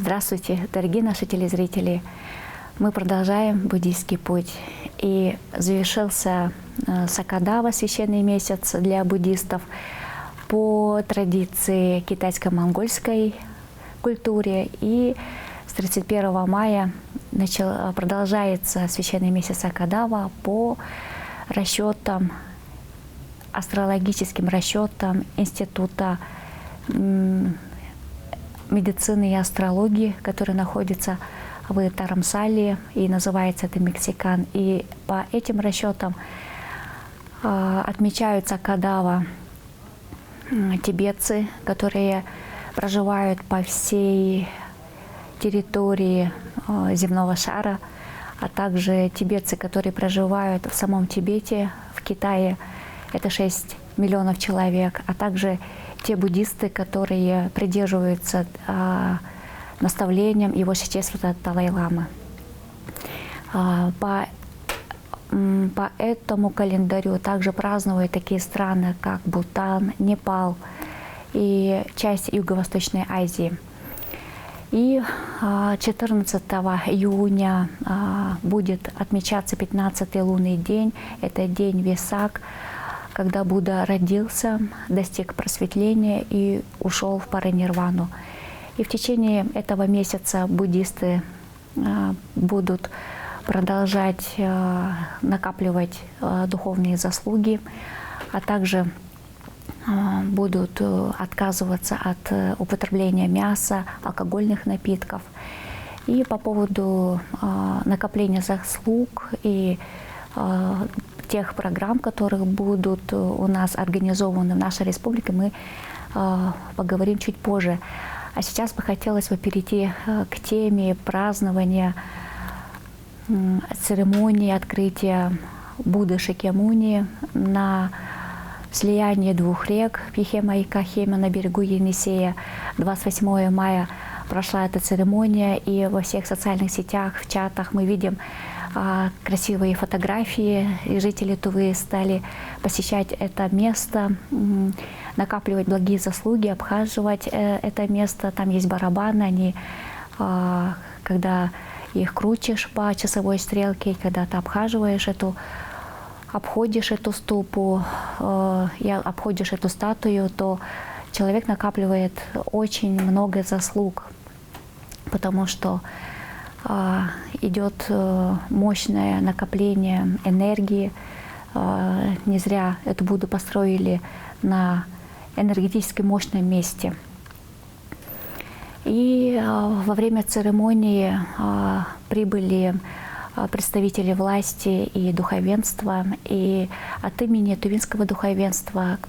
Здравствуйте, дорогие наши телезрители! Мы продолжаем буддийский путь. И завершился Сакадава, священный месяц для буддистов, по традиции китайско-монгольской культуре. И с 31 мая продолжается священный месяц Сакадава по расчетам, астрологическим расчетам Института медицины и астрологии, который находится в Тарамсале, и называется это Мексикан. И по этим расчетам отмечаются Сакадава тибетцы, которые проживают по всей территории земного шара, а также тибетцы, которые проживают в самом Тибете, в Китае, это 6 миллионов человек, а также те буддисты, которые придерживаются наставлениям его Святейшества Далай-ламы. По этому календарю также празднуют такие страны, как Бутан, Непал и часть Юго-Восточной Азии. И 14 июня будет отмечаться 15-й лунный день, это день Весак, когда Будда родился, достиг просветления и ушел в паранирвану. И в течение этого месяца буддисты будут продолжать накапливать духовные заслуги, а также будут отказываться от употребления мяса, алкогольных напитков. И по поводу накопления заслуг и тех программ, которые будут у нас организованы в нашей республике, мы поговорим чуть позже. А сейчас бы хотелось бы перейти к теме празднования церемонии открытия Будды Шакьямуни на слиянии двух рек Пхихема и Кахема на берегу Енисея. 28 мая прошла эта церемония, и во всех социальных сетях, в чатах мы видим красивые фотографии, и жители Тувы стали посещать это место, накапливать благие заслуги, обхаживать это место. Там есть барабаны, они, когда их крутишь по часовой стрелке, когда ты обходишь эту ступу, обходишь эту статую, то человек накапливает очень много заслуг, потому что идет мощное накопление энергии. Не зря эту Будду построили на энергетически мощном месте. И во время церемонии прибыли представители власти и духовенства. И от имени тувинского духовенства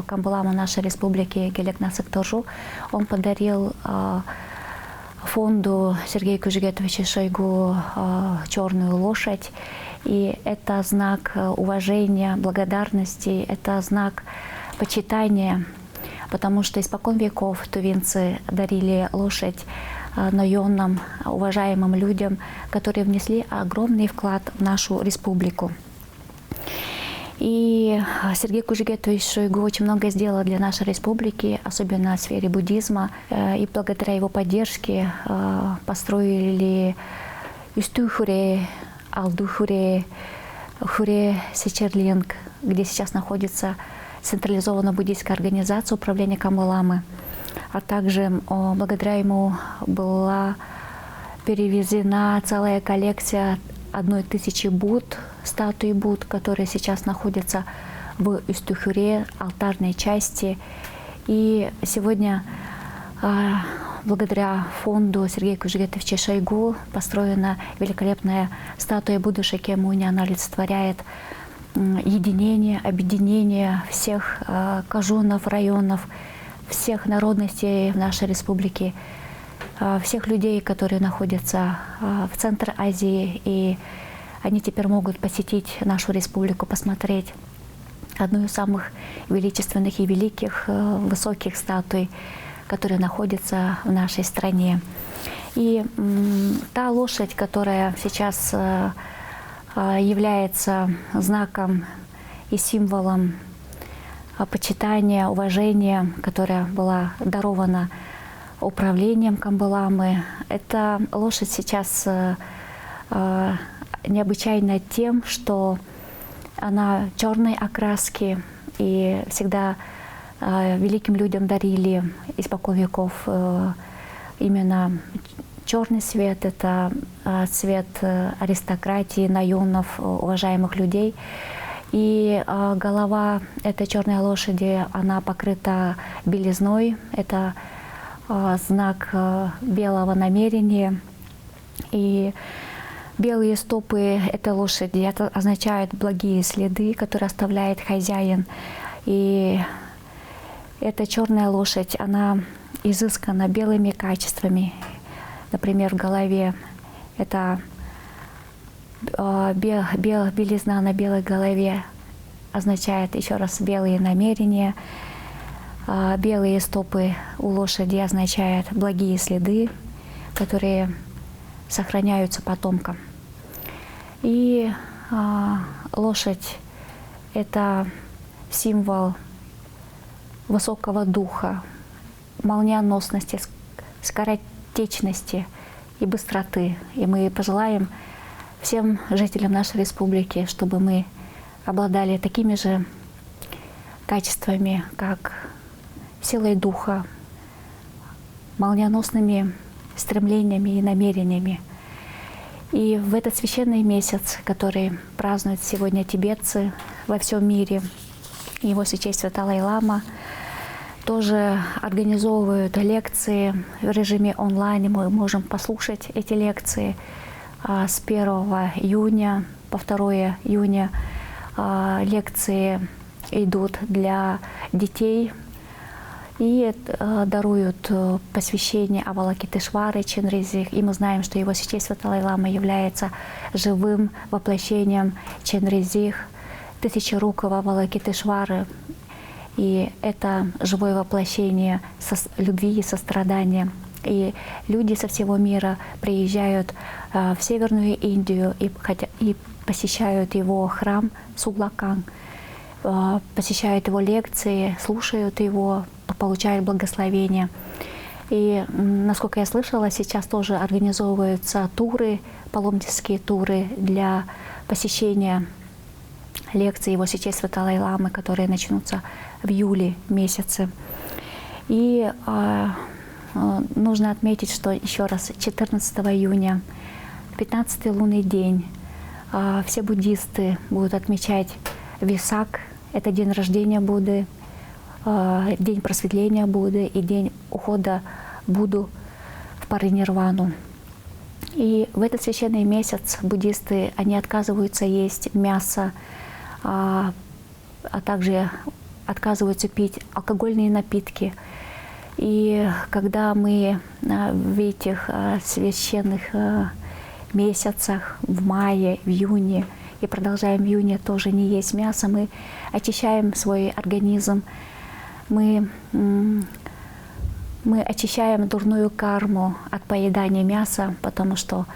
Камбалама нашей республики Гелек Насык Торжу он подарил фонду Сергея Кужегетовича Шойгу черную лошадь. И это знак уважения, благодарности, это знак почитания, потому что испокон веков тувинцы дарили лошадь наемным, уважаемым людям, которые внесли огромный вклад в нашу республику. И Сергей Кужегетович Шойгу очень много сделал для нашей республики, особенно в сфере буддизма. И благодаря его поддержке построили Устюхуре, Алдухуре, Хуре Сечерлинг, где сейчас находится централизованная буддийская организация управления Камбаламы. А также благодаря ему была перевезена целая коллекция 1000 Будд, статуи Будд, которые сейчас находятся в Устюхуре, алтарной части. И сегодня благодаря фонду Сергея Кужегетовича Шойгу построена великолепная статуя Будды Шакьямуни. Она олицетворяет единение, объединение всех кажунов, районов, всех народностей в нашей республике, всех людей, которые находятся в Центре Азии, и они теперь могут посетить нашу республику, посмотреть одну из самых величественных и великих, высоких статуй, которые находятся в нашей стране. И та лошадь, которая сейчас является знаком и символом почитания, уважения, которая была дарована управлением Камбаламы. Эта лошадь сейчас необычайна тем, что она черной окраски, и всегда великим людям дарили испокон веков именно черный цвет. Это цвет аристократии, наёнов, уважаемых людей. И голова этой черной лошади, она покрыта белизной. Это знак белого намерения. И белые стопы этой лошади, это означает благие следы, которые оставляет хозяин. И эта черная лошадь, она изыскана белыми качествами. Например, в голове это белизна на белой голове означает, еще раз, белые намерения. Белые стопы у лошади означают благие следы, которые сохраняются потомкам. И лошадь — это символ высокого духа, молниеносности, скоротечности и быстроты. И мы пожелаем всем жителям нашей республики, чтобы мы обладали такими же качествами, как силой духа, молниеносными стремлениями и намерениями. И в этот священный месяц, который празднуют сегодня тибетцы во всем мире, его святейство Далай-лама тоже организовывают лекции в режиме онлайн, и мы можем послушать эти лекции с 1 июня по 2 июня. Лекции идут для детей и даруют посвящение Авалокитешвары Ченрезих. И мы знаем, что его святейство Далай-лама является живым воплощением Ченрезих, тысячерукого Авалокитешвары. И это живое воплощение любви и сострадания. И люди со всего мира приезжают в Северную Индию и посещают его храм Суглакан, посещают его лекции, слушают его, получают благословение. И, насколько я слышала, сейчас тоже организовываются туры, паломнические туры для посещения лекций его святейства Далай-ламы, которые начнутся в июле месяце. И нужно отметить, что еще раз 14 июня, 15-й лунный день, все буддисты будут отмечать Весак, это день рождения Будды, день просветления Будды и день ухода Будду в паринирвану. И в этот священный месяц буддисты, они отказываются есть мясо, а также отказываются пить алкогольные напитки. И когда мы в этих священных месяцах, в мае, в июне, и продолжаем в июне тоже не есть мясо, мы очищаем свой организм, мы очищаем дурную карму от поедания мяса, потому что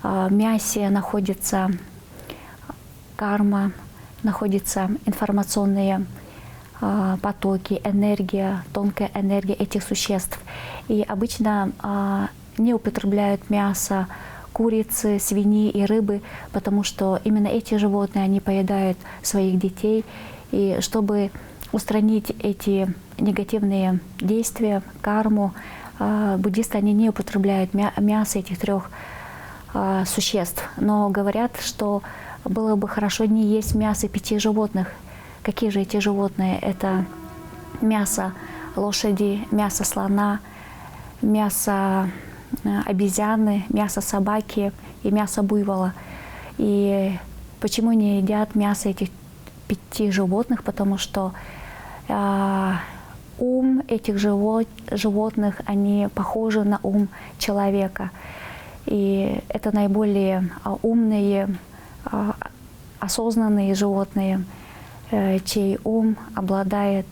в мясе находится карма, находятся информационные потоки, энергия, тонкая энергия этих существ. И обычно не употребляют мясо курицы, свиньи и рыбы, потому что именно эти животные, они поедают своих детей. И чтобы устранить эти негативные действия, карму, буддисты, они не употребляют мясо этих трех существ. Но говорят, что было бы хорошо не есть мясо 5 животных. Какие же эти животные? Это мясо лошади, мясо слона, мясо обезьяны, мясо собаки и мясо буйвола. И почему не едят мясо этих 5 животных? Потому что ум этих животных, они похожи на ум человека. И это наиболее умные, осознанные животные, чей ум обладает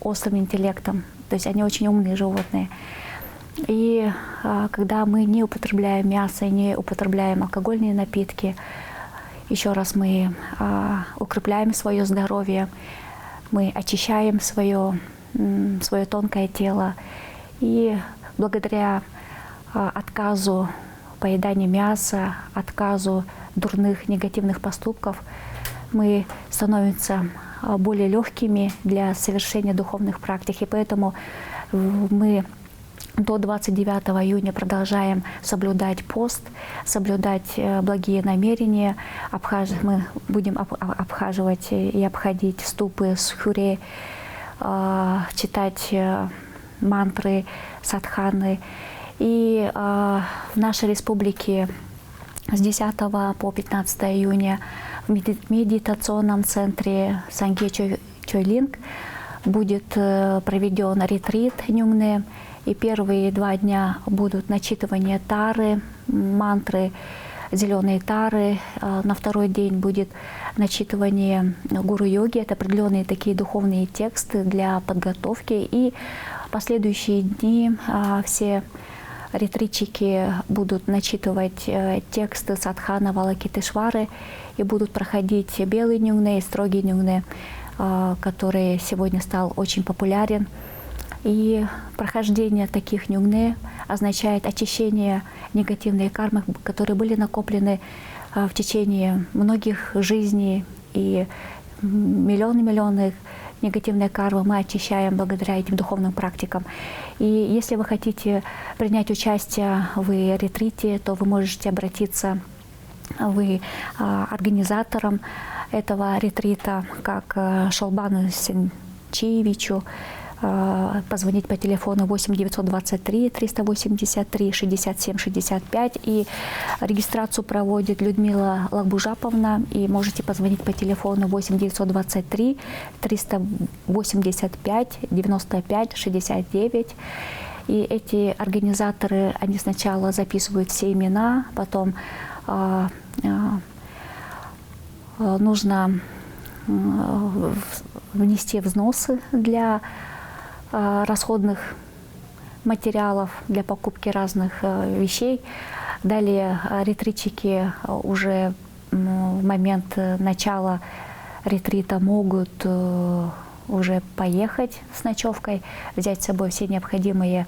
острым интеллектом. То есть они очень умные животные. И когда мы не употребляем мясо и не употребляем алкогольные напитки, еще раз мы укрепляем свое здоровье, мы очищаем свое свое тонкое тело. И благодаря отказу поедания мяса, отказу дурных негативных поступков, мы становимся более легкими для совершения духовных практик. И поэтому мы до 29 июня продолжаем соблюдать пост, соблюдать благие намерения. Мы будем обхаживать и обходить ступы с хюре, читать мантры, садханы. И в нашей республике с 10 по 15 июня в медитационном центре Сангье Чойлинг будет проведен ретрит Нюнгне. И первые 2 дня будут начитывание тары, мантры, зеленые тары. На второй день будет начитывание гуру-йоги. Это определенные такие духовные тексты для подготовки. И последующие дни все ретритчики будут начитывать тексты Садхана Валакитешвары и будут проходить белый нюнгне и строгий нюнгне, который сегодня стал очень популярен. И прохождение таких нюнгне означает очищение негативной кармы, которые были накоплены в течение многих жизней. И миллионы негативной кармы мы очищаем благодаря этим духовным практикам. И если вы хотите принять участие в ретрите, то вы можете обратиться организатором этого ретрита, как Шолбану Синчиевичу, позвонить по телефону 8 923 383 67 65. И регистрацию проводит Людмила Лакбужаповна. И можете позвонить по телефону 8 923 385 95 69. И эти организаторы, они сначала записывают все имена, потом нужно внести взносы для расходных материалов, для покупки разных вещей. Далее ретритчики уже в момент начала ретрита могут уже поехать с ночевкой, взять с собой все необходимые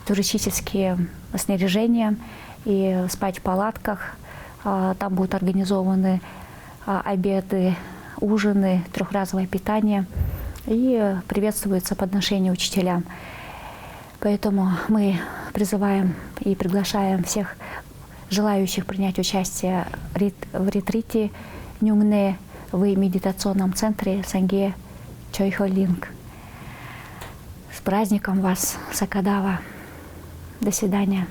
туристические снаряжения и спать в палатках. Там будут организованы обеды, ужины, трехразовое питание. И приветствуется подношение учителям. Поэтому мы призываем и приглашаем всех желающих принять участие в ретрите Нюнгне в медитационном центре Сангье Чойлинг. С праздником вас, Сакадава! До свидания!